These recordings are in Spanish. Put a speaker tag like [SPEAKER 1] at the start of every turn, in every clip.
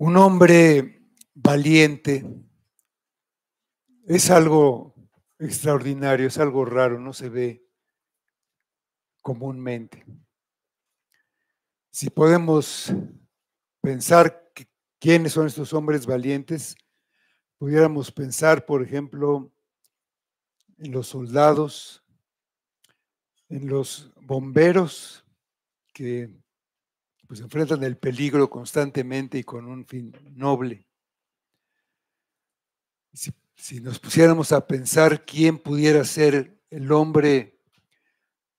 [SPEAKER 1] Un hombre valiente es algo extraordinario, es algo raro, no se ve comúnmente. Si podemos pensar quiénes son estos hombres valientes, pudiéramos pensar, por ejemplo, en los soldados, en los bomberos que pues enfrentan el peligro constantemente y con un fin noble. Si nos pusiéramos a pensar quién pudiera ser el hombre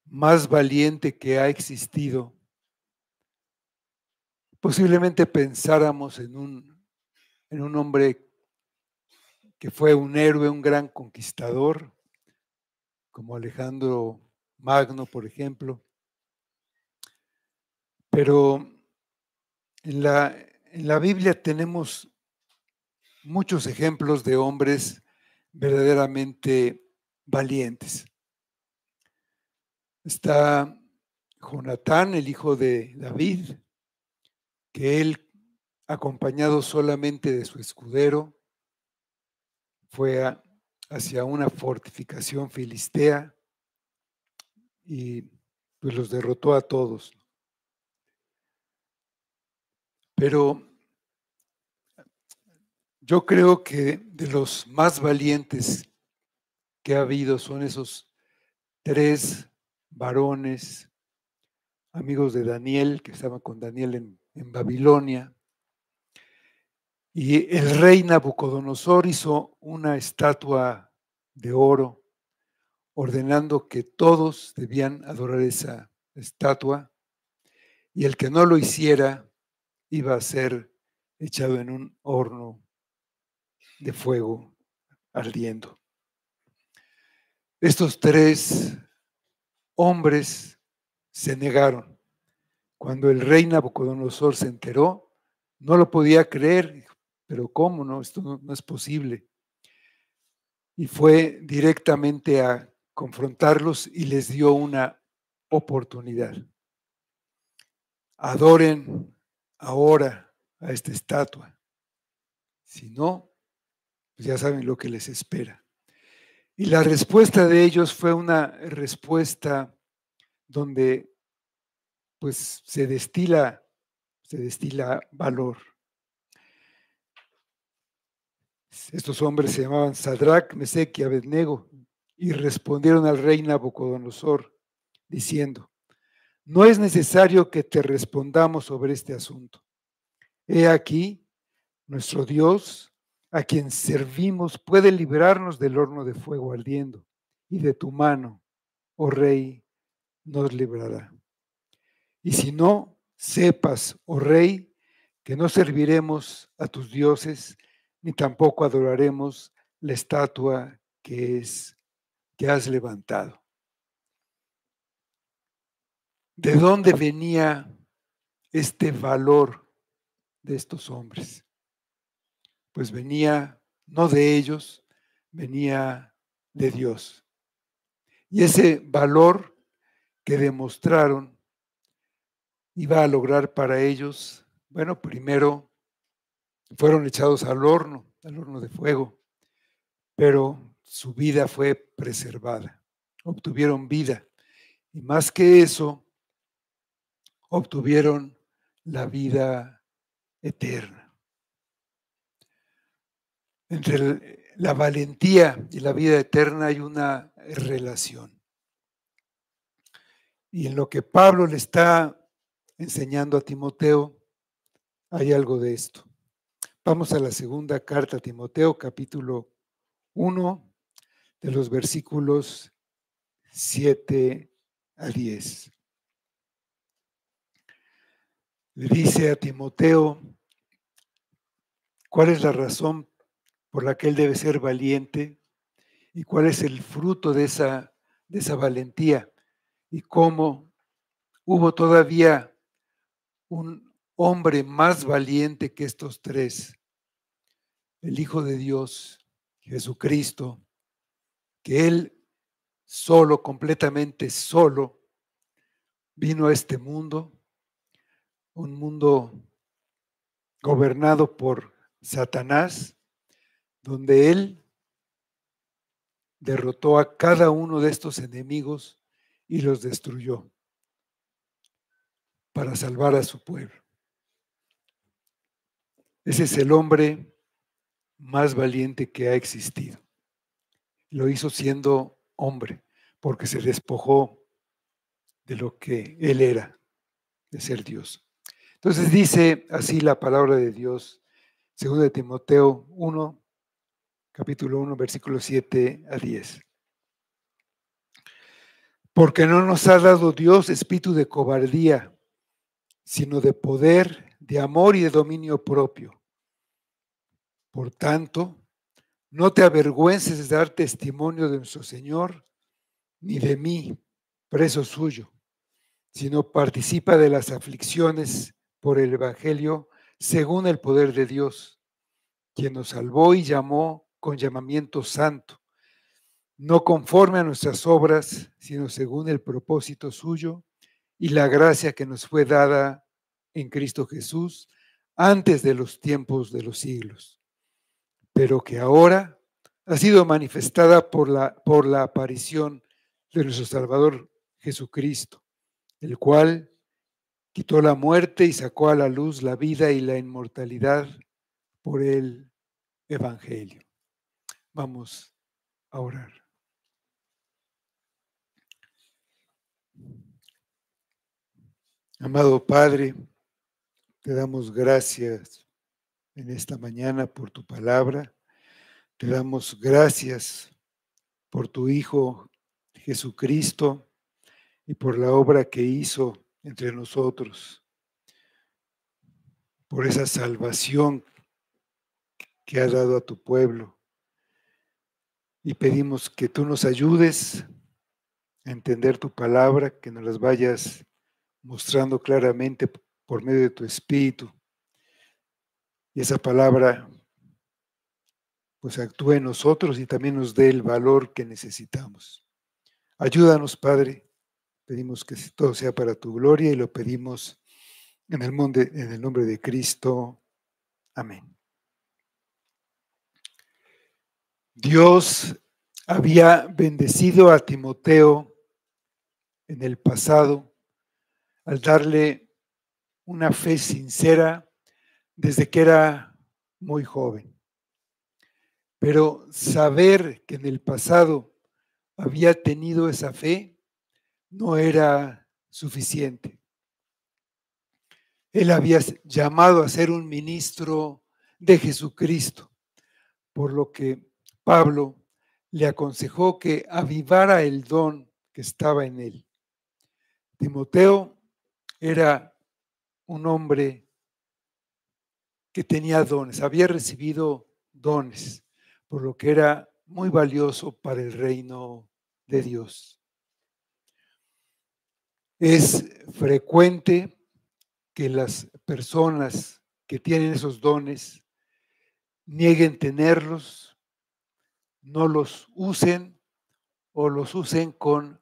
[SPEAKER 1] más valiente que ha existido, posiblemente pensáramos en un hombre que fue un héroe, un gran conquistador, como Alejandro Magno, por ejemplo. Pero en la Biblia tenemos muchos ejemplos de hombres verdaderamente valientes. Está Jonatán, el hijo de David, que él, acompañado solamente de su escudero, fue hacia una fortificación filistea y pues los derrotó a todos. Pero yo creo que de los más valientes que ha habido son esos tres varones, amigos de Daniel, que estaban con Daniel en Babilonia. Y el rey Nabucodonosor hizo una estatua de oro, ordenando que todos debían adorar esa estatua, y el que no lo hiciera iba a ser echado en un horno de fuego ardiendo. Estos tres hombres se negaron. Cuando el rey Nabucodonosor se enteró, no lo podía creer. Pero ¿cómo no? Esto no es posible. Y fue directamente a confrontarlos y les dio una oportunidad. Adoren ahora a esta estatua. Si no, pues ya saben lo que les espera. Y la respuesta de ellos fue una respuesta donde pues se destila valor. Estos hombres se llamaban Sadrac, Mesec y Abednego y respondieron al rey Nabucodonosor diciendo: no es necesario que te respondamos sobre este asunto. He aquí, nuestro Dios, a quien servimos, puede librarnos del horno de fuego ardiendo, y de tu mano, oh rey, nos librará. Y si no, sepas, oh rey, que no serviremos a tus dioses, ni tampoco adoraremos la estatua que has levantado. ¿De dónde venía este valor de estos hombres? Pues venía no de ellos, venía de Dios. Y ese valor que demostraron iba a lograr para ellos, bueno, primero fueron echados al horno de fuego, pero su vida fue preservada, obtuvieron vida. Y más que eso, obtuvieron la vida eterna. Entre la valentía y la vida eterna hay una relación. Y en lo que Pablo le está enseñando a Timoteo, hay algo de esto. Vamos a la segunda carta a Timoteo, capítulo 1, de los versículos 7 a 10. Le dice a Timoteo cuál es la razón por la que él debe ser valiente y cuál es el fruto de esa valentía y cómo hubo todavía un hombre más valiente que estos tres, el Hijo de Dios, Jesucristo, que él solo, completamente solo, vino a este mundo, un mundo gobernado por Satanás, donde él derrotó a cada uno de estos enemigos y los destruyó para salvar a su pueblo. Ese es el hombre más valiente que ha existido. Lo hizo siendo hombre, porque se despojó de lo que él era, de ser Dios. Entonces dice así la palabra de Dios, 2 de Timoteo 1, capítulo 1, versículos 7 a 10. Porque no nos ha dado Dios espíritu de cobardía, sino de poder, de amor y de dominio propio. Por tanto, no te avergüences de dar testimonio de nuestro Señor, ni de mí, preso suyo, sino participa de las aflicciones por el Evangelio según el poder de Dios, quien nos salvó y llamó con llamamiento santo, no conforme a nuestras obras, sino según el propósito suyo y la gracia que nos fue dada en Cristo Jesús antes de los tiempos de los siglos, pero que ahora ha sido manifestada por la aparición de nuestro Salvador Jesucristo, el cual quitó la muerte y sacó a la luz la vida y la inmortalidad por el Evangelio. Vamos a orar. Amado Padre, te damos gracias en esta mañana por tu palabra. Te damos gracias por tu Hijo Jesucristo y por la obra que hizo entre nosotros, por esa salvación que ha dado a tu pueblo. Y pedimos que tú nos ayudes a entender tu palabra, que nos las vayas mostrando claramente por medio de tu Espíritu. Y esa palabra pues actúe en nosotros y también nos dé el valor que necesitamos. Ayúdanos, Padre. Pedimos que todo sea para tu gloria y lo pedimos en el nombre de Cristo. Amén. Dios había bendecido a Timoteo en el pasado al darle una fe sincera desde que era muy joven. Pero saber que en el pasado había tenido esa fe no era suficiente. Él había llamado a ser un ministro de Jesucristo, por lo que Pablo le aconsejó que avivara el don que estaba en él. Timoteo era un hombre que tenía dones, había recibido dones, por lo que era muy valioso para el reino de Dios. Es frecuente que las personas que tienen esos dones nieguen tenerlos, no los usen o los usen con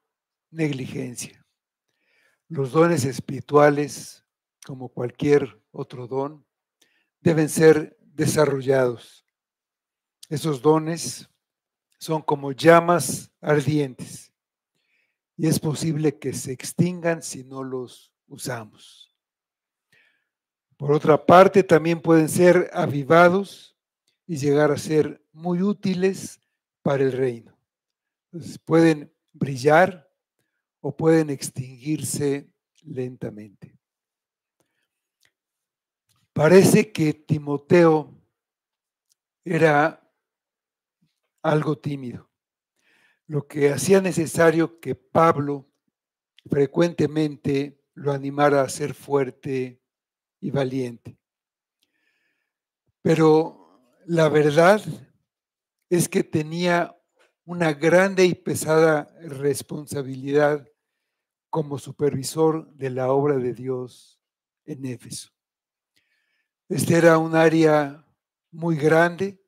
[SPEAKER 1] negligencia. Los dones espirituales, como cualquier otro don, deben ser desarrollados. Esos dones son como llamas ardientes y es posible que se extingan si no los usamos. Por otra parte, también pueden ser avivados y llegar a ser muy útiles para el reino. Entonces, pueden brillar o pueden extinguirse lentamente. Parece que Timoteo era algo tímido, lo que hacía necesario que Pablo frecuentemente lo animara a ser fuerte y valiente. Pero la verdad es que tenía una grande y pesada responsabilidad como supervisor de la obra de Dios en Éfeso. Este era un área muy grande,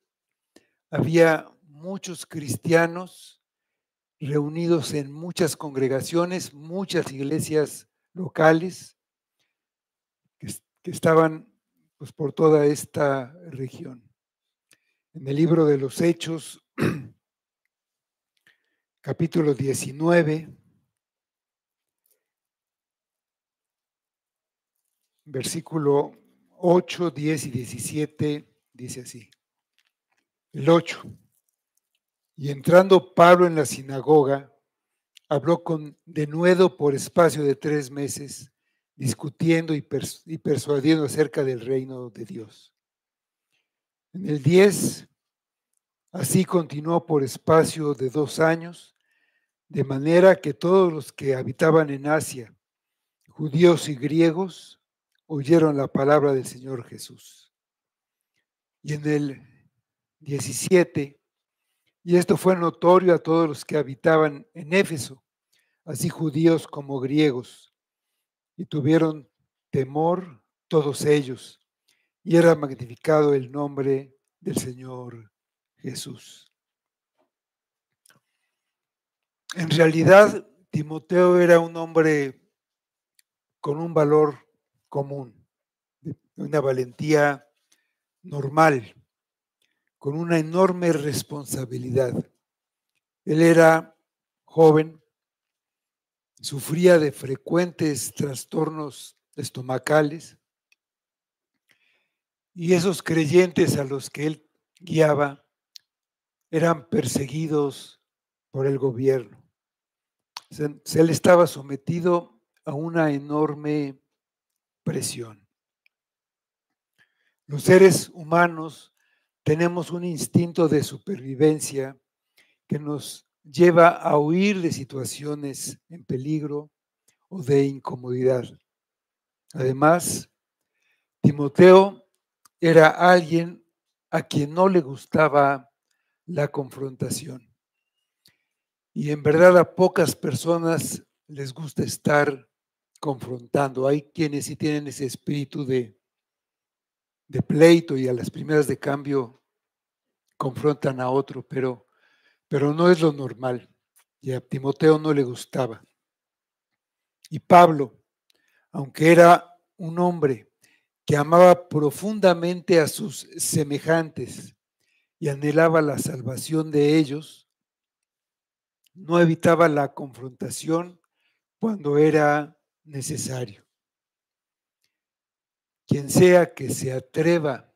[SPEAKER 1] había muchos cristianos reunidos en muchas congregaciones, muchas iglesias locales que estaban pues, por toda esta región. En el libro de los Hechos, capítulo 19, versículo 8, 10 y 17, dice así. El 8. Y entrando Pablo en la sinagoga, habló con denuedo por espacio de 3 meses, discutiendo y persuadiendo acerca del reino de Dios. En el 10, así continuó por espacio de 2 años, de manera que todos los que habitaban en Asia, judíos y griegos, oyeron la palabra del Señor Jesús. Y en el 17, y esto fue notorio a todos los que habitaban en Éfeso, así judíos como griegos, y tuvieron temor todos ellos, y era magnificado el nombre del Señor Jesús. En realidad, Timoteo era un hombre con un valor común, una valentía normal, con una enorme responsabilidad. Él era joven, sufría de frecuentes trastornos estomacales y esos creyentes a los que él guiaba eran perseguidos por el gobierno. Él estaba sometido a una enorme presión. Los seres humanos tenemos un instinto de supervivencia que nos lleva a huir de situaciones en peligro o de incomodidad. Además, Timoteo era alguien a quien no le gustaba la confrontación. Y en verdad a pocas personas les gusta estar confrontando. Hay quienes sí tienen ese espíritu de pleito y a las primeras de cambio confrontan a otro, pero no es lo normal. Y a Timoteo no le gustaba. Y Pablo, aunque era un hombre que amaba profundamente a sus semejantes y anhelaba la salvación de ellos, no evitaba la confrontación cuando era necesario. Quien sea que se atreva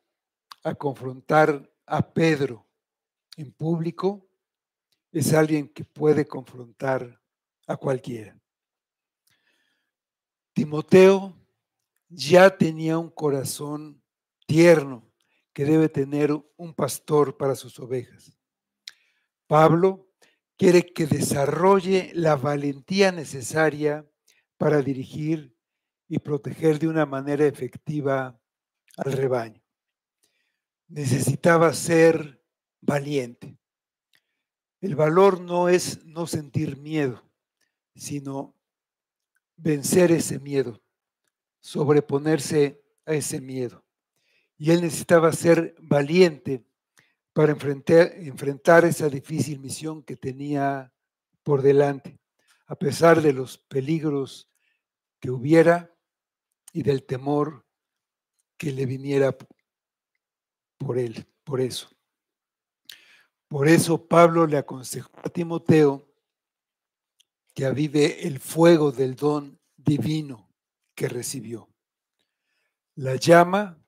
[SPEAKER 1] a confrontar a Pedro en público es alguien que puede confrontar a cualquiera. Timoteo ya tenía un corazón tierno que debe tener un pastor para sus ovejas. Pablo quiere que desarrolle la valentía necesaria para dirigir y proteger de una manera efectiva al rebaño. Necesitaba ser valiente. El valor no es no sentir miedo, sino vencer ese miedo, sobreponerse a ese miedo. Y él necesitaba ser valiente para enfrentar esa difícil misión que tenía por delante, a pesar de los peligros que hubiera y del temor que le viniera por él, por eso. Por eso Pablo le aconsejó a Timoteo que avive el fuego del don divino que recibió. La llama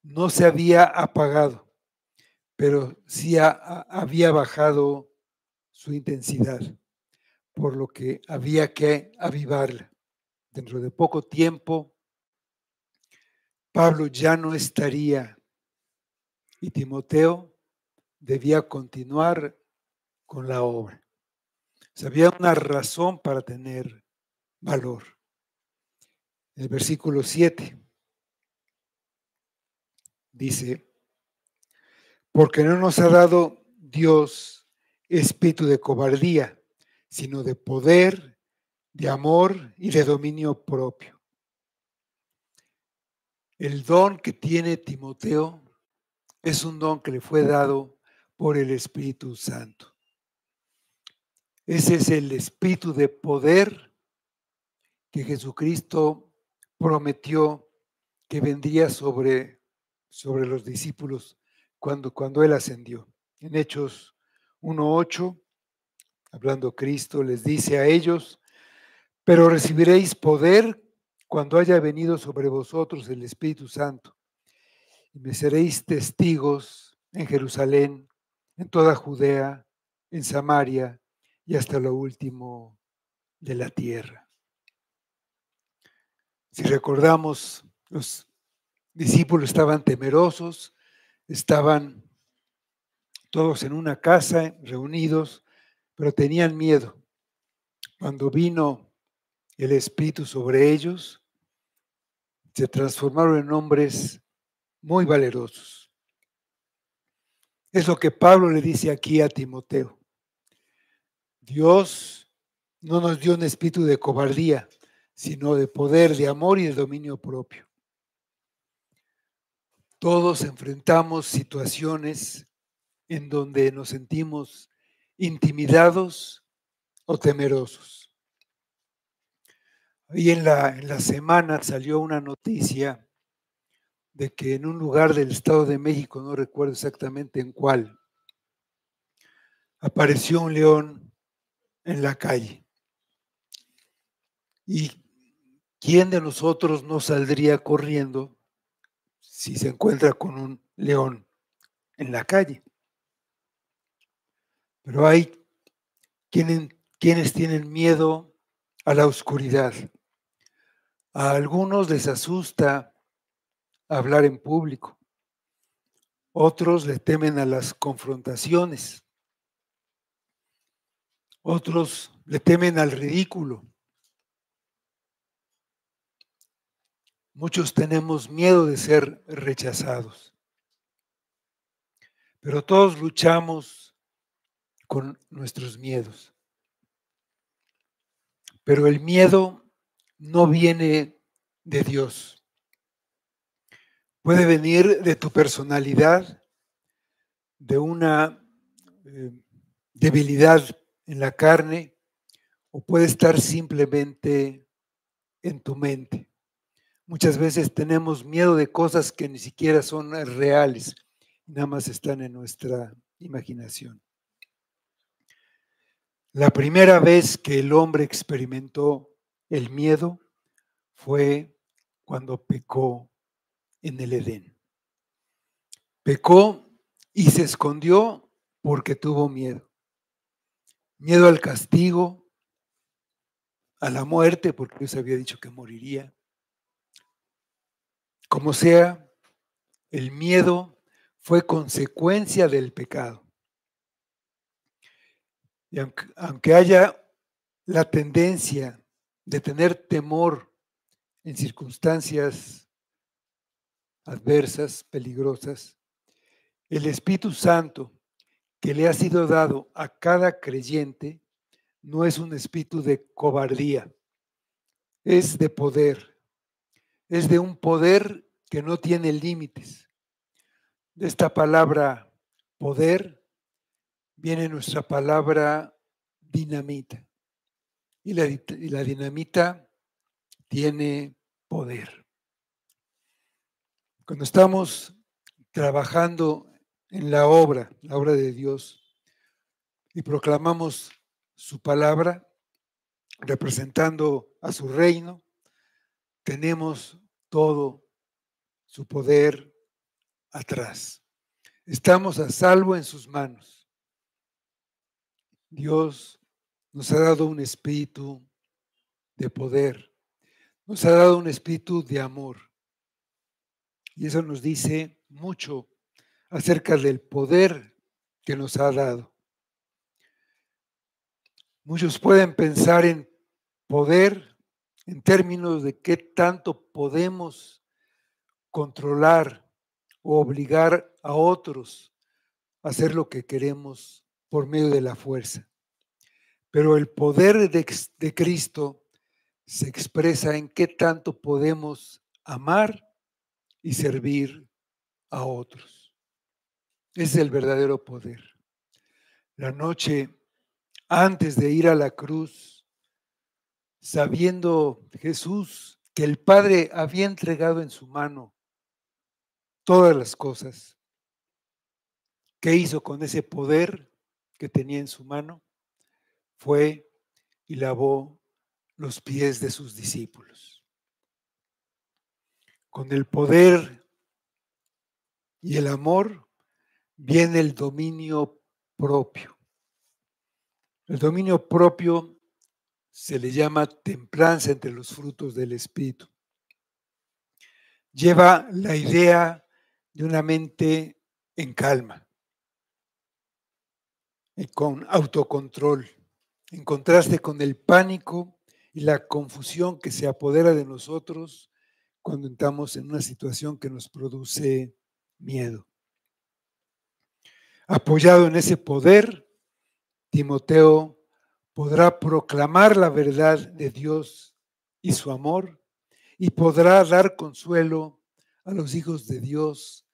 [SPEAKER 1] no se había apagado, pero sí había bajado su intensidad, por lo que había que avivarla. Dentro de poco tiempo, Pablo ya no estaría y Timoteo debía continuar con la obra. O sea, había una razón para tener valor. El versículo 7 dice, porque no nos ha dado Dios espíritu de cobardía, sino de poder, de amor y de dominio propio. El don que tiene Timoteo es un don que le fue dado por el Espíritu Santo. Ese es el espíritu de poder que Jesucristo prometió que vendría sobre sobre los discípulos cuando Él ascendió. En Hechos 1:8, hablando Cristo, les dice a ellos: pero recibiréis poder cuando haya venido sobre vosotros el Espíritu Santo, y me seréis testigos en Jerusalén, en toda Judea, en Samaria y hasta lo último de la tierra. Si recordamos, los discípulos estaban temerosos, estaban todos en una casa reunidos, pero tenían miedo. Cuando vino el Espíritu sobre ellos, se transformaron en hombres muy valerosos. Es lo que Pablo le dice aquí a Timoteo. Dios no nos dio un espíritu de cobardía, sino de poder, de amor y de dominio propio. Todos enfrentamos situaciones en donde nos sentimos intimidados o temerosos. Ahí en la semana salió una noticia de que en un lugar del Estado de México, no recuerdo exactamente en cuál, apareció un león en la calle. ¿Y quién de nosotros no saldría corriendo si se encuentra con un león en la calle? Pero hay quienes tienen miedo a la oscuridad. A algunos les asusta hablar en público. Otros le temen a las confrontaciones. Otros le temen al ridículo. Muchos tenemos miedo de ser rechazados. Pero todos luchamos con nuestros miedos. Pero el miedo no viene de Dios. Puede venir de tu personalidad, de una debilidad en la carne, o puede estar simplemente en tu mente. Muchas veces tenemos miedo de cosas que ni siquiera son reales, nada más están en nuestra imaginación. La primera vez que el hombre experimentó el miedo fue cuando pecó en el Edén. Pecó y se escondió porque tuvo miedo. Miedo al castigo, a la muerte, porque Dios había dicho que moriría. Como sea, el miedo fue consecuencia del pecado. Y aunque haya la tendencia de tener temor en circunstancias adversas, peligrosas, el Espíritu Santo que le ha sido dado a cada creyente no es un espíritu de cobardía, es de poder, es de un poder que no tiene límites. De esta palabra poder viene nuestra palabra dinamita. Y la dinamita tiene poder. Cuando estamos trabajando en la obra de Dios, y proclamamos su palabra, representando a su reino, tenemos todo su poder atrás. Estamos a salvo en sus manos. Dios nos ha dado un espíritu de poder, nos ha dado un espíritu de amor. Y eso nos dice mucho acerca del poder que nos ha dado. Muchos pueden pensar en poder en términos de qué tanto podemos controlar o obligar a otros a hacer lo que queremos por medio de la fuerza. Pero el poder de Cristo se expresa en qué tanto podemos amar y servir a otros. Ese es el verdadero poder. La noche antes de ir a la cruz, sabiendo Jesús que el Padre había entregado en su mano todas las cosas. ¿Qué hizo con ese poder que tenía en su mano? Fue y lavó los pies de sus discípulos. Con el poder y el amor viene el dominio propio. El dominio propio se le llama templanza entre los frutos del Espíritu. Lleva la idea de una mente en calma, y con autocontrol, en contraste con el pánico y la confusión que se apodera de nosotros cuando estamos en una situación que nos produce miedo. Apoyado en ese poder, Timoteo podrá proclamar la verdad de Dios y su amor y podrá dar consuelo a los hijos de Dios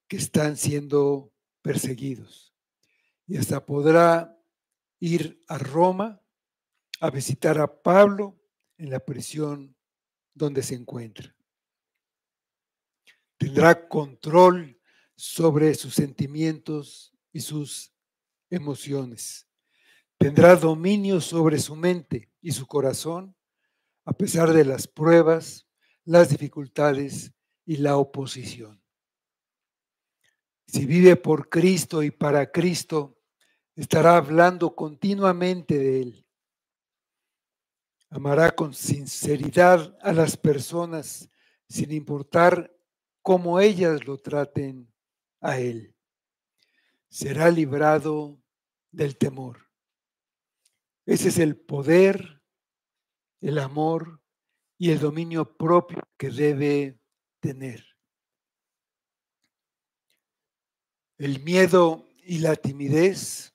[SPEAKER 1] que están siendo perseguidos. Y hasta podrá ir a Roma a visitar a Pablo en la prisión donde se encuentra. Tendrá control sobre sus sentimientos y sus emociones. Tendrá dominio sobre su mente y su corazón a pesar de las pruebas, las dificultades y la oposición. Si vive por Cristo y para Cristo, estará hablando continuamente de Él. Amará con sinceridad a las personas sin importar cómo ellas lo traten a Él. Será librado del temor. Ese es el poder, el amor y el dominio propio que debe tener. El miedo y la timidez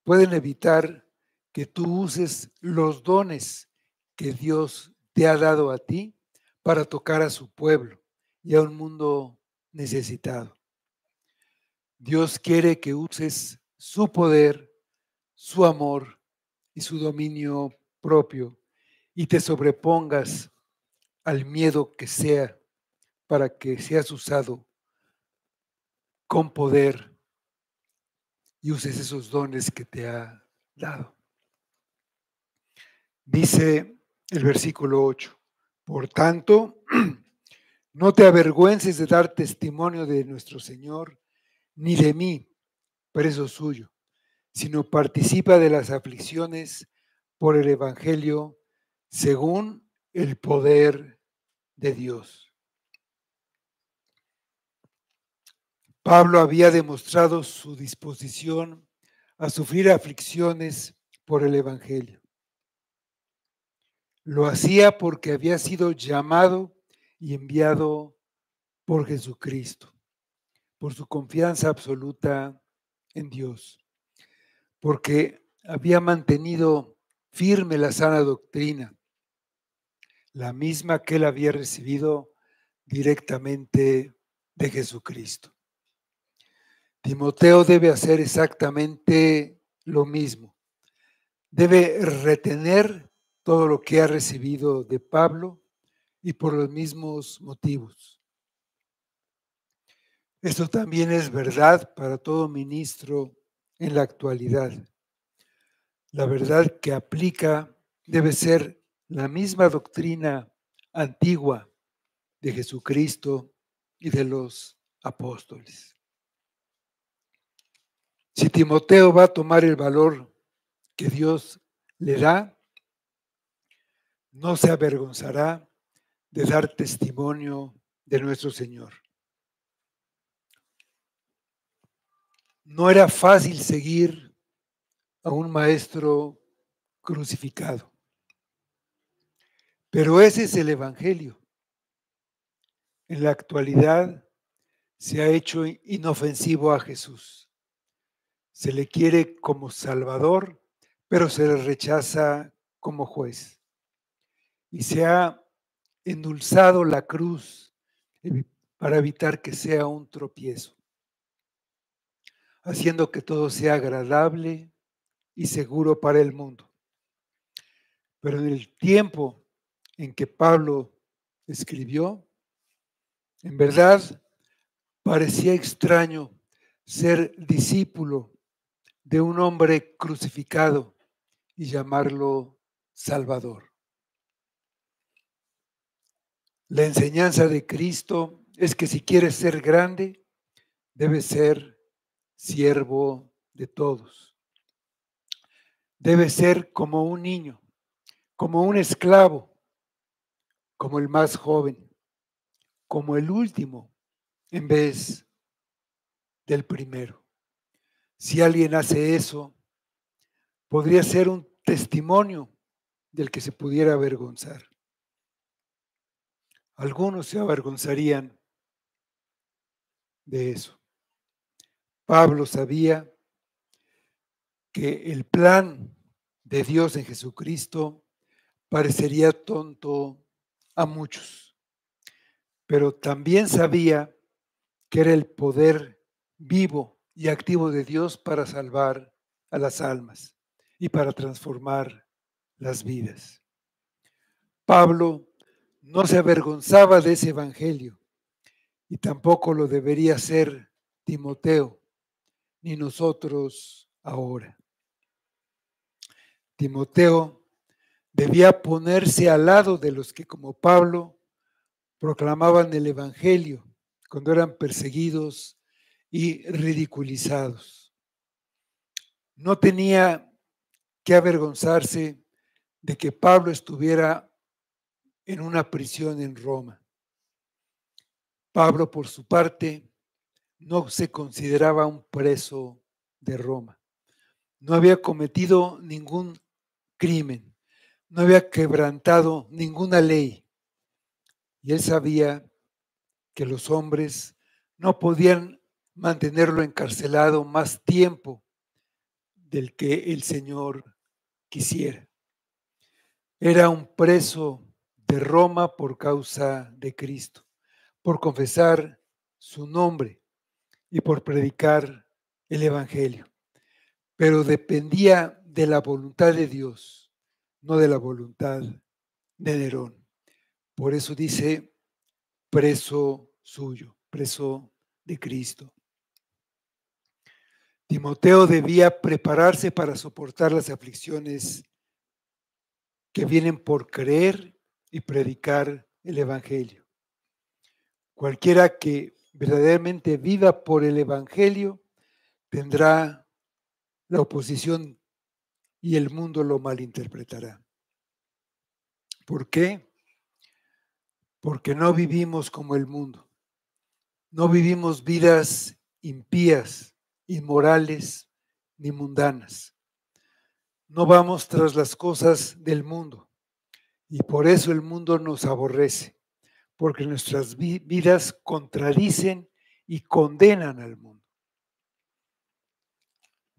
[SPEAKER 1] pueden evitar que tú uses los dones que Dios te ha dado a ti para tocar a su pueblo y a un mundo necesitado. Dios quiere que uses su poder, su amor y su dominio propio y te sobrepongas al miedo que sea para que seas usado con poder y uses esos dones que te ha dado. Dice el versículo 8, por tanto, no te avergüences de dar testimonio de nuestro Señor, ni de mí, preso suyo, sino participa de las aflicciones por el Evangelio según el poder de Dios. Pablo había demostrado su disposición a sufrir aflicciones por el Evangelio. Lo hacía porque había sido llamado y enviado por Jesucristo, por su confianza absoluta en Dios, porque había mantenido firme la sana doctrina, la misma que él había recibido directamente de Jesucristo. Timoteo debe hacer exactamente lo mismo. Debe retener todo lo que ha recibido de Pablo y por los mismos motivos. Esto también es verdad para todo ministro en la actualidad. La verdad que aplica debe ser la misma doctrina antigua de Jesucristo y de los apóstoles. Si Timoteo va a tomar el valor que Dios le da, no se avergonzará de dar testimonio de nuestro Señor. No era fácil seguir a un maestro crucificado, pero ese es el Evangelio. En la actualidad se ha hecho inofensivo a Jesús. Se le quiere como Salvador, pero se le rechaza como juez. Y se ha endulzado la cruz para evitar que sea un tropiezo, haciendo que todo sea agradable y seguro para el mundo. Pero en el tiempo en que Pablo escribió, en verdad parecía extraño ser discípulo de un hombre crucificado y llamarlo Salvador. La enseñanza de Cristo es que si quieres ser grande, debes ser siervo de todos. Debes ser como un niño, como un esclavo, como el más joven, como el último, en vez del primero. Si alguien hace eso, podría ser un testimonio del que se pudiera avergonzar. Algunos se avergonzarían de eso. Pablo sabía que el plan de Dios en Jesucristo parecería tonto a muchos, pero también sabía que era el poder vivo y activo de Dios para salvar a las almas y para transformar las vidas. Pablo no se avergonzaba de ese evangelio y tampoco lo debería hacer Timoteo ni nosotros ahora. Timoteo debía ponerse al lado de los que, como Pablo, proclamaban el evangelio cuando eran perseguidos y ridiculizados. No tenía que avergonzarse de que Pablo estuviera en una prisión en Roma. Pablo, por su parte, no se consideraba un preso de Roma. No había cometido ningún crimen, no había quebrantado ninguna ley. Y él sabía que los hombres no podían mantenerlo encarcelado más tiempo del que el Señor quisiera. Era un preso de Roma por causa de Cristo, por confesar su nombre y por predicar el Evangelio. Pero dependía de la voluntad de Dios, no de la voluntad de Nerón. Por eso dice preso suyo, preso de Cristo. Timoteo debía prepararse para soportar las aflicciones que vienen por creer y predicar el Evangelio. Cualquiera que verdaderamente viva por el Evangelio tendrá la oposición y el mundo lo malinterpretará. ¿Por qué? Porque no vivimos como el mundo. No vivimos vidas impías, inmorales ni mundanas. No vamos tras las cosas del mundo y por eso el mundo nos aborrece, porque nuestras vidas contradicen y condenan al mundo.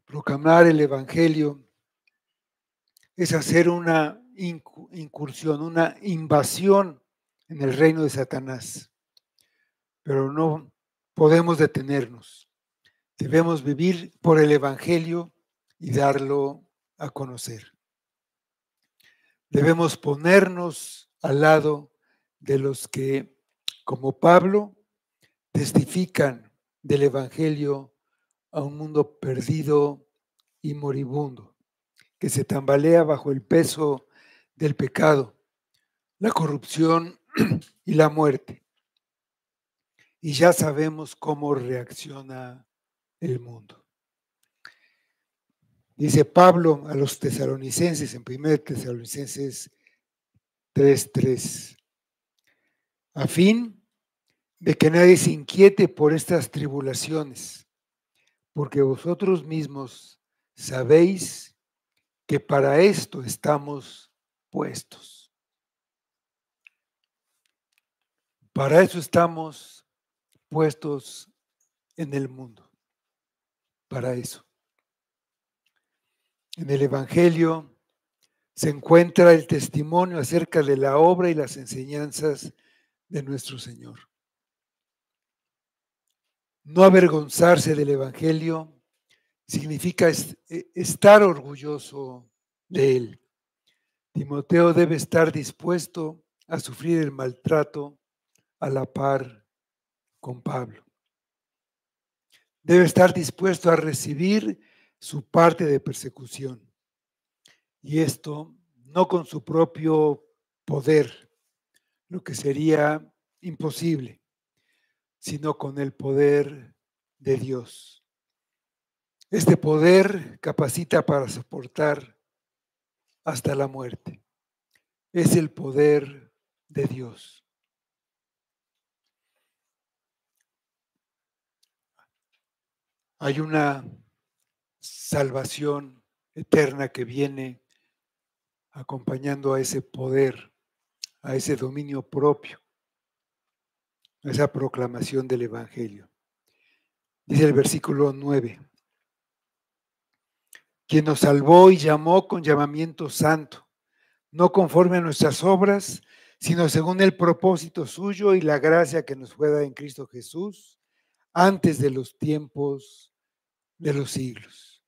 [SPEAKER 1] Proclamar el Evangelio es hacer una incursión, una invasión en el reino de Satanás, pero no podemos detenernos. Debemos vivir por el Evangelio y darlo a conocer. Debemos ponernos al lado de los que, como Pablo, testifican del Evangelio a un mundo perdido y moribundo, que se tambalea bajo el peso del pecado, la corrupción y la muerte. Y ya sabemos cómo reacciona el mundo. Dice Pablo a los tesalonicenses en 1 Tesalonicenses 3:3, a fin de que nadie se inquiete por estas tribulaciones, porque vosotros mismos sabéis que para esto estamos puestos. Para eso estamos puestos en el mundo, para eso. En el Evangelio se encuentra el testimonio acerca de la obra y las enseñanzas de nuestro Señor. No avergonzarse del Evangelio significa estar orgulloso de él. Timoteo debe estar dispuesto a sufrir el maltrato a la par con Pablo. debe estar dispuesto a recibir su parte de persecución. Y esto no con su propio poder, lo que sería imposible, sino con el poder de Dios. Este poder capacita para soportar hasta la muerte. Es el poder de Dios. Hay una salvación eterna que viene acompañando a ese poder, a ese dominio propio, a esa proclamación del Evangelio. Dice el versículo 9, quien nos salvó y llamó con llamamiento santo, no conforme a nuestras obras, sino según el propósito suyo y la gracia que nos fue dada en Cristo Jesús antes de los tiempos de los siglos.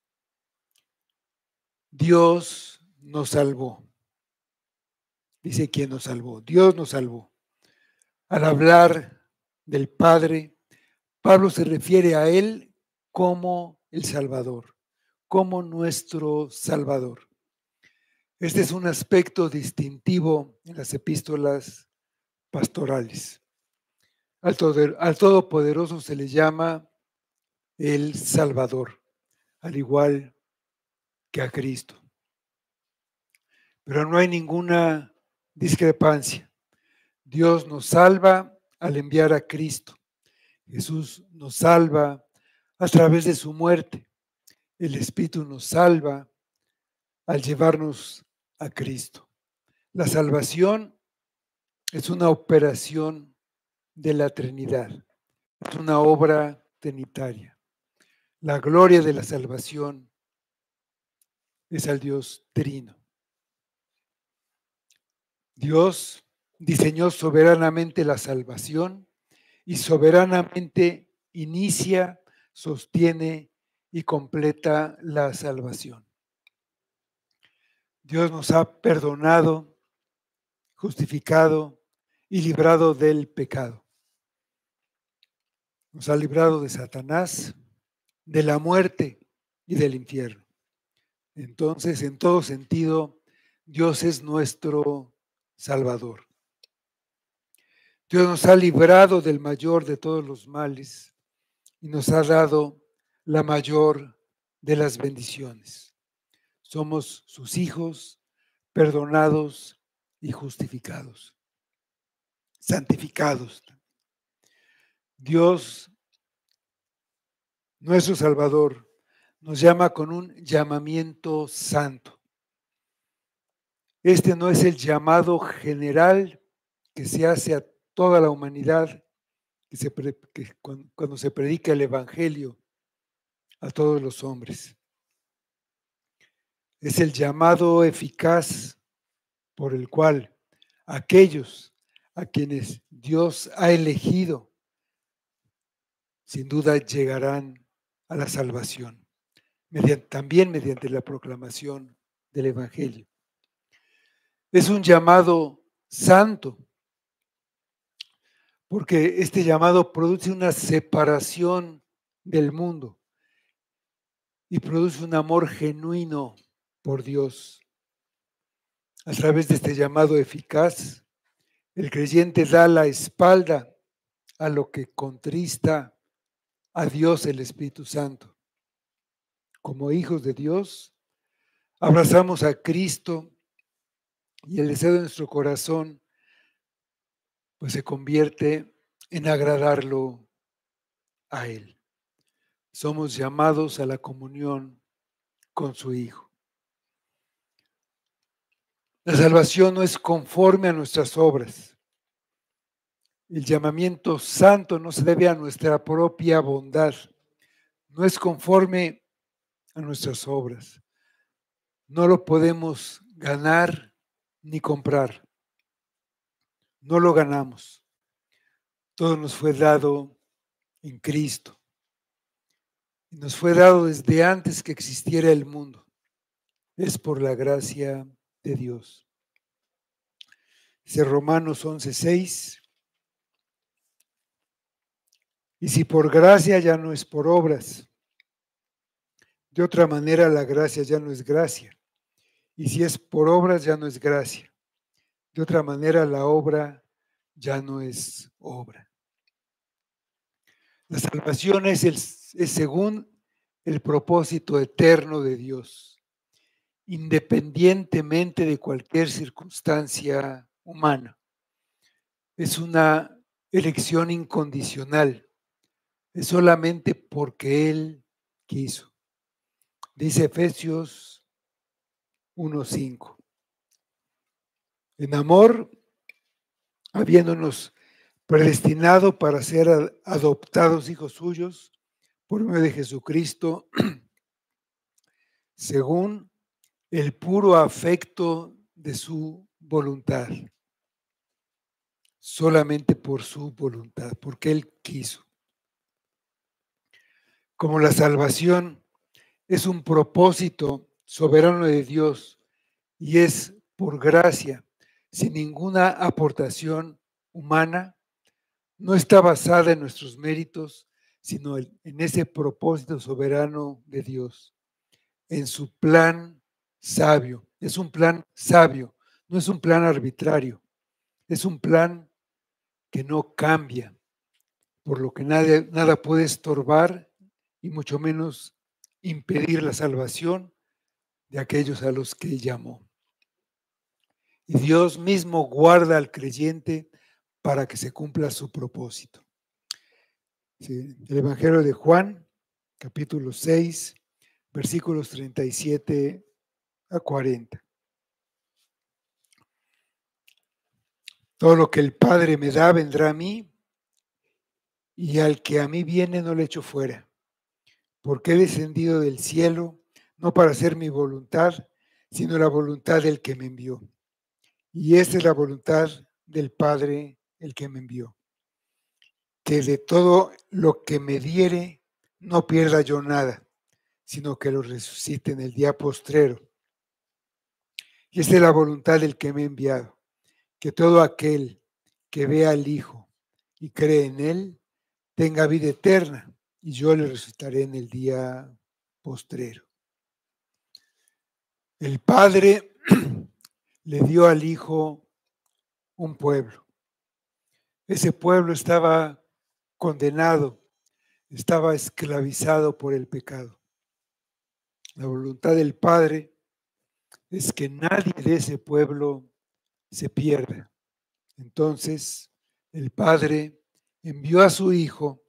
[SPEAKER 1] Dios nos salvó. Dice quién nos salvó. Dios nos salvó. Al hablar del Padre, Pablo se refiere a Él como el Salvador, como nuestro Salvador. Este es un aspecto distintivo en las epístolas pastorales. Al Todopoderoso se le llama el Salvador, al igual que a Cristo. Pero no hay ninguna discrepancia. Dios nos salva al enviar a Cristo. Jesús nos salva a través de su muerte. El Espíritu nos salva al llevarnos a Cristo. La salvación es una operación de la Trinidad. Es una obra trinitaria. La gloria de la salvación es al Dios trino. Dios diseñó soberanamente la salvación y soberanamente inicia, sostiene y completa la salvación. Dios nos ha perdonado, justificado y librado del pecado. Nos ha librado de Satanás, de la muerte y del infierno. Entonces, en todo sentido, Dios es nuestro Salvador. Dios nos ha librado del mayor de todos los males y nos ha dado la mayor de las bendiciones. Somos sus hijos, perdonados y justificados, santificados. Dios, nuestro Salvador, nos llama con un llamamiento santo. Este no es el llamado general que se hace a toda la humanidad cuando se predica el Evangelio a todos los hombres. Es el llamado eficaz por el cual aquellos a quienes Dios ha elegido, sin duda llegarán a la salvación, también mediante la proclamación del Evangelio. Es un llamado santo, porque este llamado produce una separación del mundo y produce un amor genuino por Dios. A través de este llamado eficaz, el creyente da la espalda a lo que contrista a Dios el Espíritu Santo. Como hijos de Dios, abrazamos a Cristo y el deseo de nuestro corazón pues se convierte en agradarlo a Él. Somos llamados a la comunión con su Hijo. La salvación no es conforme a nuestras obras. El llamamiento santo no se debe a nuestra propia bondad. No es conforme a nuestras obras. No lo podemos ganar ni comprar. No lo ganamos. Todo nos fue dado en Cristo. Y nos fue dado desde antes que existiera el mundo. Es por la gracia de Dios. Dice Romanos 11:6. Y si por gracia, ya no es por obras. De otra manera, la gracia ya no es gracia. Y si es por obras, ya no es gracia. De otra manera, la obra ya no es obra. La salvación es según el propósito eterno de Dios, independientemente de cualquier circunstancia humana. Es una elección incondicional. Es solamente porque Él quiso. Dice Efesios 1:5. En amor, habiéndonos predestinado para ser adoptados hijos suyos por medio de Jesucristo, según el puro afecto de su voluntad, solamente por su voluntad, porque Él quiso. Como la salvación es un propósito soberano de Dios y es por gracia, sin ninguna aportación humana, no está basada en nuestros méritos, sino en ese propósito soberano de Dios, en su plan sabio. Es un plan sabio, no es un plan arbitrario, es un plan que no cambia, por lo que nada puede estorbar y mucho menos impedir la salvación de aquellos a los que llamó. Y Dios mismo guarda al creyente para que se cumpla su propósito. Sí, el Evangelio de Juan, capítulo 6, versículos 37 a 40. Todo lo que el Padre me da vendrá a mí, y al que a mí viene no le echo fuera, porque he descendido del cielo no para hacer mi voluntad, sino la voluntad del que me envió. Y esta es la voluntad del Padre, el que me envió, que de todo lo que me diere no pierda yo nada, sino que lo resucite en el día postrero. Y esta es la voluntad del que me ha enviado, que todo aquel que vea al Hijo y cree en Él tenga vida eterna, y yo le resucitaré en el día postrero. El Padre le dio al Hijo un pueblo. Ese pueblo estaba condenado, estaba esclavizado por el pecado. La voluntad del Padre es que nadie de ese pueblo se pierda. Entonces, el Padre envió a su Hijo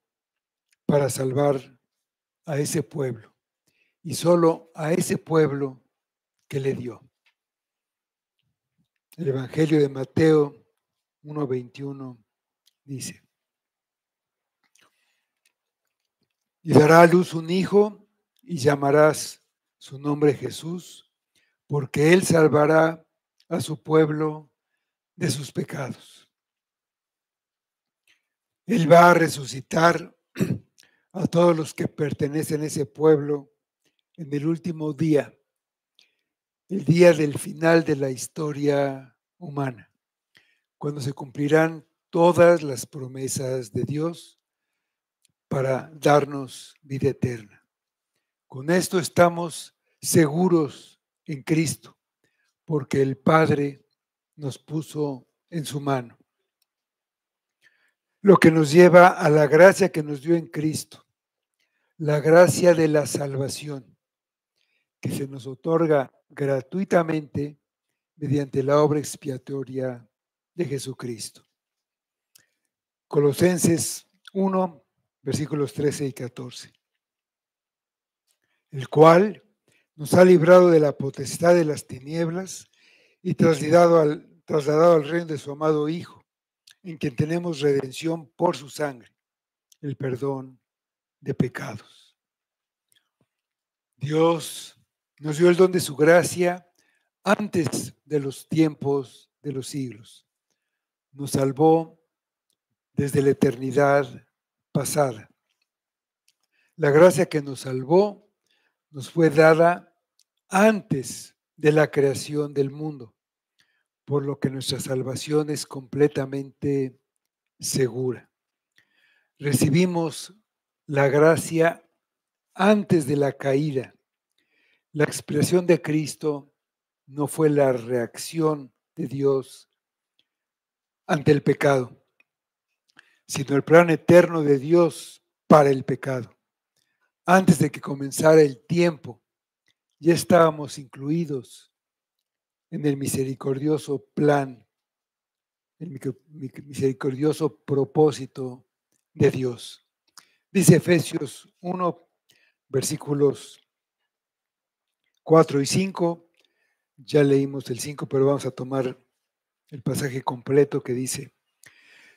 [SPEAKER 1] para salvar a ese pueblo, y solo a ese pueblo que le dio. El Evangelio de Mateo 1:21 dice: y dará a luz un hijo y llamarás su nombre Jesús, porque él salvará a su pueblo de sus pecados. Él va a resucitar a todos los que pertenecen a ese pueblo en el último día, el día del final de la historia humana, cuando se cumplirán todas las promesas de Dios para darnos vida eterna. Con esto estamos seguros en Cristo, porque el Padre nos puso en su mano, lo que nos lleva a la gracia que nos dio en Cristo, la gracia de la salvación, que se nos otorga gratuitamente mediante la obra expiatoria de Jesucristo. Colosenses 1, versículos 13 y 14. El cual nos ha librado de la potestad de las tinieblas y trasladado al reino de su amado Hijo, en quien tenemos redención por su sangre, el perdón de pecados. Dios nos dio el don de su gracia antes de los tiempos de los siglos. Nos salvó desde la eternidad pasada. La gracia que nos salvó nos fue dada antes de la creación del mundo, por lo que nuestra salvación es completamente segura. Recibimos la gracia antes de la caída. La expiación de Cristo no fue la reacción de Dios ante el pecado, sino el plan eterno de Dios para el pecado. Antes de que comenzara el tiempo, ya estábamos incluidos en el misericordioso plan, el misericordioso propósito de Dios. Dice Efesios 1, versículos 4 y 5. Ya leímos el 5, pero vamos a tomar el pasaje completo que dice: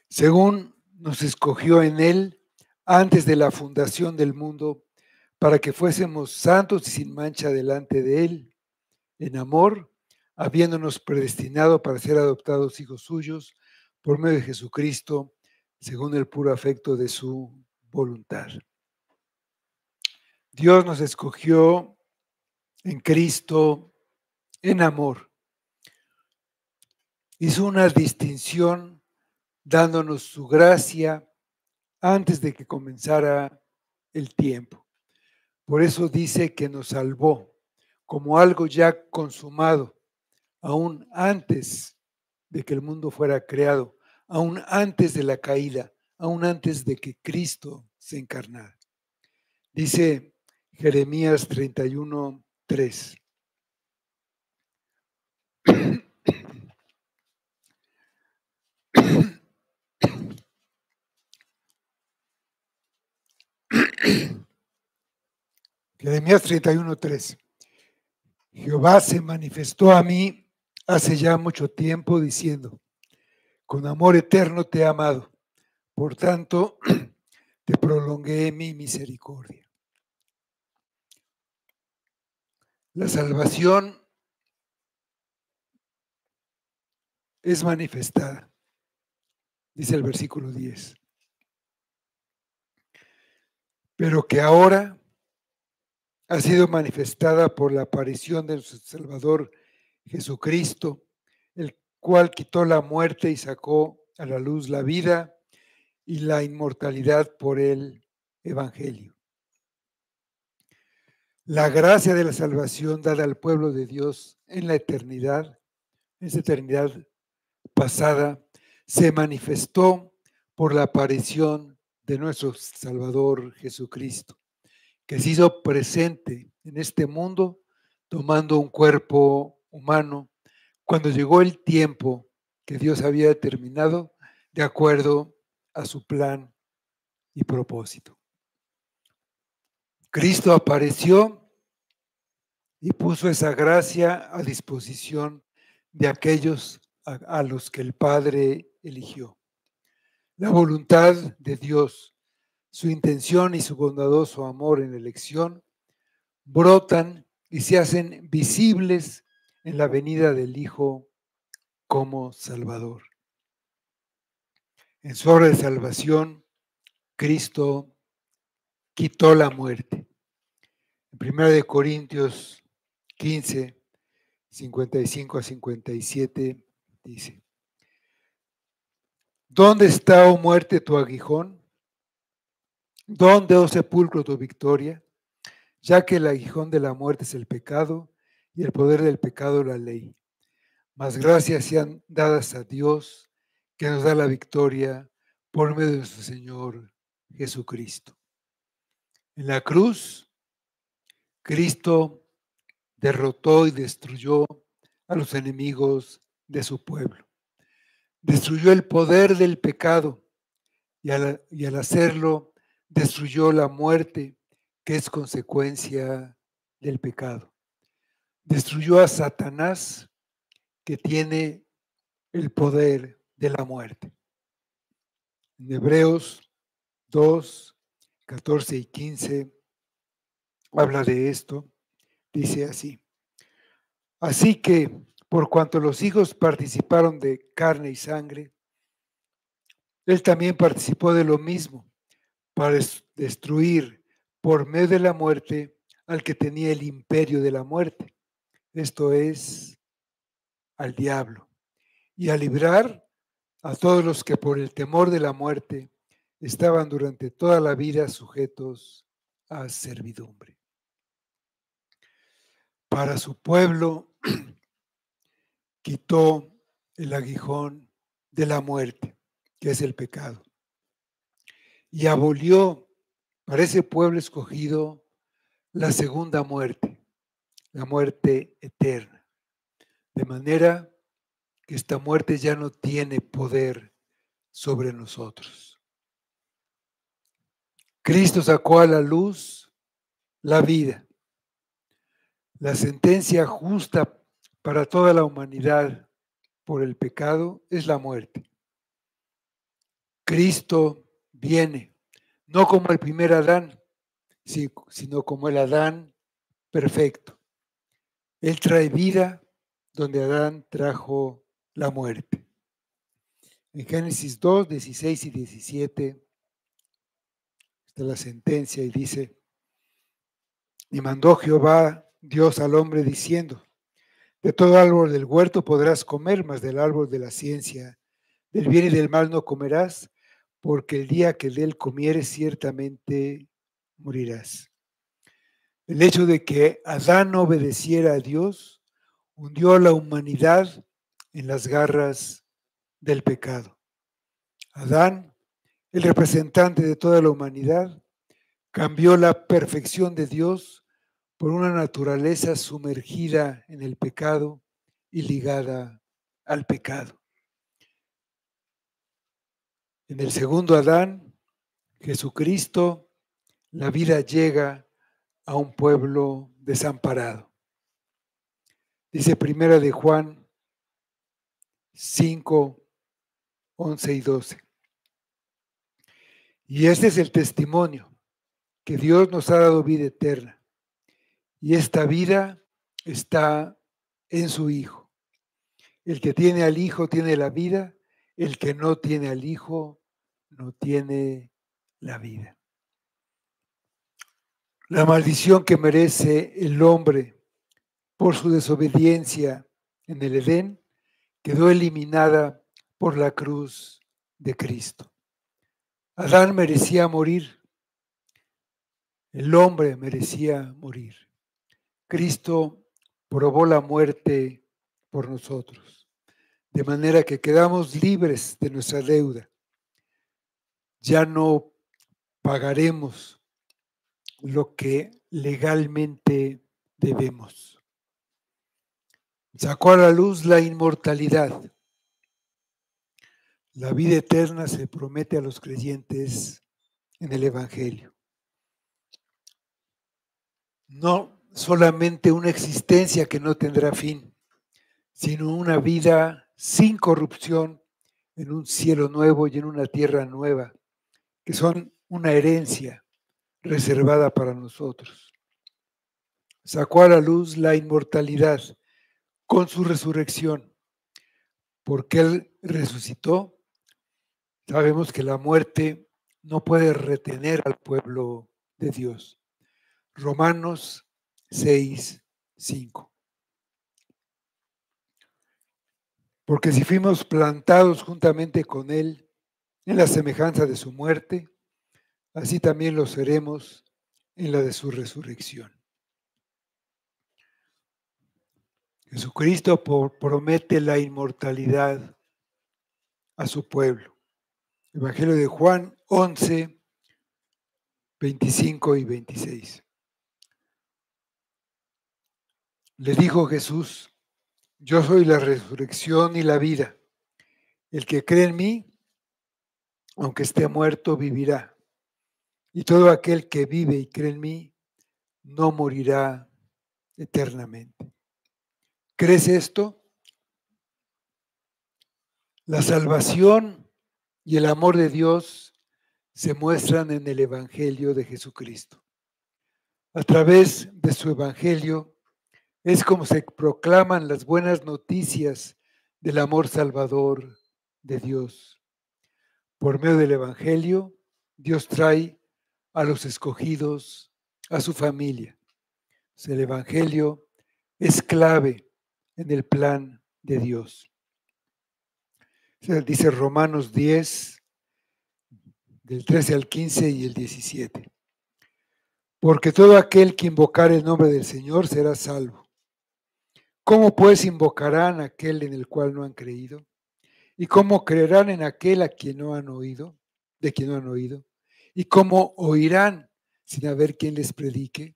[SPEAKER 1] según nos escogió en él antes de la fundación del mundo, para que fuésemos santos y sin mancha delante de él, en amor, habiéndonos predestinado para ser adoptados hijos suyos por medio de Jesucristo, según el puro afecto de su voluntad. Dios nos escogió en Cristo en amor. Hizo una distinción dándonos su gracia antes de que comenzara el tiempo. Por eso dice que nos salvó como algo ya consumado, aún antes de que el mundo fuera creado, aún antes de la caída, aún antes de que Cristo se encarnara. Dice Jeremías 31, 3. Jeremías 31, 3. Jehová se manifestó a mí hace ya mucho tiempo diciendo: con amor eterno te he amado, por tanto te prolongué mi misericordia. La salvación es manifestada, dice el versículo 10, pero que ahora ha sido manifestada por la aparición de nuestro Salvador Jesucristo, el cual quitó la muerte y sacó a la luz la vida y la inmortalidad por el Evangelio. La gracia de la salvación dada al pueblo de Dios en la eternidad, en esa eternidad pasada, se manifestó por la aparición de nuestro Salvador Jesucristo, que se hizo presente en este mundo tomando un cuerpo humano cuando llegó el tiempo que Dios había determinado de acuerdo a su plan y propósito. Cristo apareció y puso esa gracia a disposición de aquellos a los que el Padre eligió. La voluntad de Dios, su intención y su bondadoso amor en la elección brotan y se hacen visibles en la venida del Hijo como Salvador. En su obra de salvación, Cristo quitó la muerte. En 1 Corintios 15, 55 a 57 dice: ¿dónde está, oh muerte, tu aguijón? ¿Dónde, oh sepulcro, tu victoria? Ya que el aguijón de la muerte es el pecado y el poder del pecado la ley. Mas gracias sean dadas a Dios, que nos da la victoria por medio de nuestro Señor Jesucristo. En la cruz, Cristo derrotó y destruyó a los enemigos de su pueblo. Destruyó el poder del pecado y al hacerlo, destruyó la muerte, que es consecuencia del pecado. Destruyó a Satanás, que tiene el poder de la muerte. En Hebreos 2, 14 y 15 habla de esto. Dice así: así que, por cuanto los hijos participaron de carne y sangre, él también participó de lo mismo, para destruir por medio de la muerte al que tenía el imperio de la muerte, esto es, al diablo, y a librar a todos los que por el temor de la muerte estaban durante toda la vida sujetos a servidumbre. Para su pueblo quitó el aguijón de la muerte, que es el pecado, y abolió para ese pueblo escogido la segunda muerte, la muerte eterna, de manera que esta muerte ya no tiene poder sobre nosotros. Cristo sacó a la luz la vida, la sentencia justa para toda la humanidad por el pecado es la muerte. Cristo viene, no como el primer Adán, sino como el Adán perfecto. Él trae vida donde Adán trajo la muerte. En Génesis 2, 16 y 17 está la sentencia y dice: y mandó Jehová Dios al hombre diciendo: de todo árbol del huerto podrás comer, mas del árbol de la ciencia, del bien y del mal no comerás, porque el día que de él comieres ciertamente morirás. El hecho de que Adán no obedeciera a Dios hundió a la humanidad en las garras del pecado. Adán, el representante de toda la humanidad, cambió la perfección de Dios por una naturaleza sumergida en el pecado y ligada al pecado. En el segundo Adán, Jesucristo, la vida llega a un pueblo desamparado. Dice Primera de Juan 5, 11 y 12. Y este es el testimonio, que Dios nos ha dado vida eterna, y esta vida está en su Hijo. El que tiene al Hijo tiene la vida, el que no tiene al Hijo no tiene la vida. La maldición que merece el hombre por su desobediencia en el Edén quedó eliminada por la cruz de Cristo. Adán merecía morir, el hombre merecía morir. Cristo probó la muerte por nosotros, de manera que quedamos libres de nuestra deuda. Ya no pagaremos lo que legalmente debemos. Sacó a la luz la inmortalidad. La vida eterna se promete a los creyentes en el Evangelio. No solamente una existencia que no tendrá fin, sino una vida sin corrupción en un cielo nuevo y en una tierra nueva, que son una herencia reservada para nosotros. Sacó a la luz la inmortalidad con su resurrección, porque Él resucitó. Sabemos que la muerte no puede retener al pueblo de Dios. Romanos 6, 5. Porque si fuimos plantados juntamente con Él en la semejanza de su muerte, así también lo seremos en la de su resurrección. Jesucristo promete la inmortalidad a su pueblo. Evangelio de Juan 11, 25 y 26. Le dijo Jesús: yo soy la resurrección y la vida. El que cree en mí, aunque esté muerto, vivirá. Y todo aquel que vive y cree en mí, no morirá eternamente. ¿Crees esto? La salvación y el amor de Dios se muestran en el Evangelio de Jesucristo. A través de su Evangelio es como se proclaman las buenas noticias del amor salvador de Dios. Por medio del Evangelio, Dios trae a los escogidos a su familia. El Evangelio es clave en el plan de Dios. Dice Romanos 10, del 13 al 15 y el 17. Porque todo aquel que invocare el nombre del Señor será salvo. ¿Cómo pues invocarán a aquel en el cual no han creído? ¿Y cómo creerán en aquel a quien no han oído, de quien no han oído? ¿Y cómo oirán sin haber quien les predique?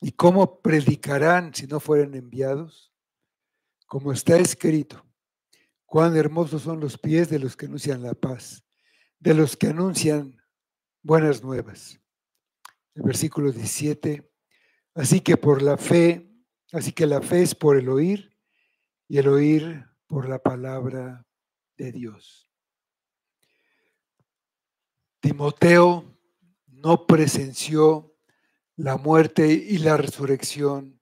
[SPEAKER 1] ¿Y cómo predicarán si no fueren enviados? Como está escrito, cuán hermosos son los pies de los que anuncian la paz, de los que anuncian buenas nuevas. El versículo 17, así que la fe es por el oír y el oír por la palabra de Dios. Timoteo no presenció la muerte y la resurrección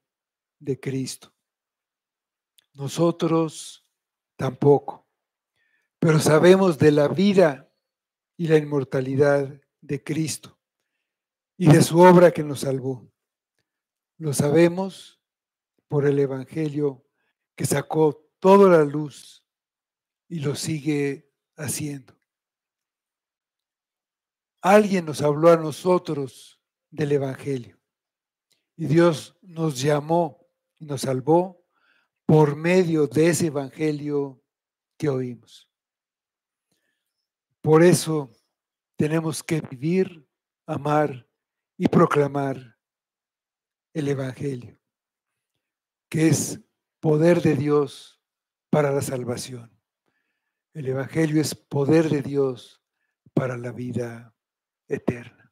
[SPEAKER 1] de Cristo. Nosotros tampoco, pero sabemos de la vida y la inmortalidad de Cristo y de su obra que nos salvó. Lo sabemos por el Evangelio que sacó toda la luz y lo sigue haciendo. Alguien nos habló a nosotros del Evangelio y Dios nos llamó y nos salvó por medio de ese Evangelio que oímos. Por eso tenemos que vivir, amar y proclamar el Evangelio, que es poder de Dios para la salvación. El Evangelio es poder de Dios para la vida eterna.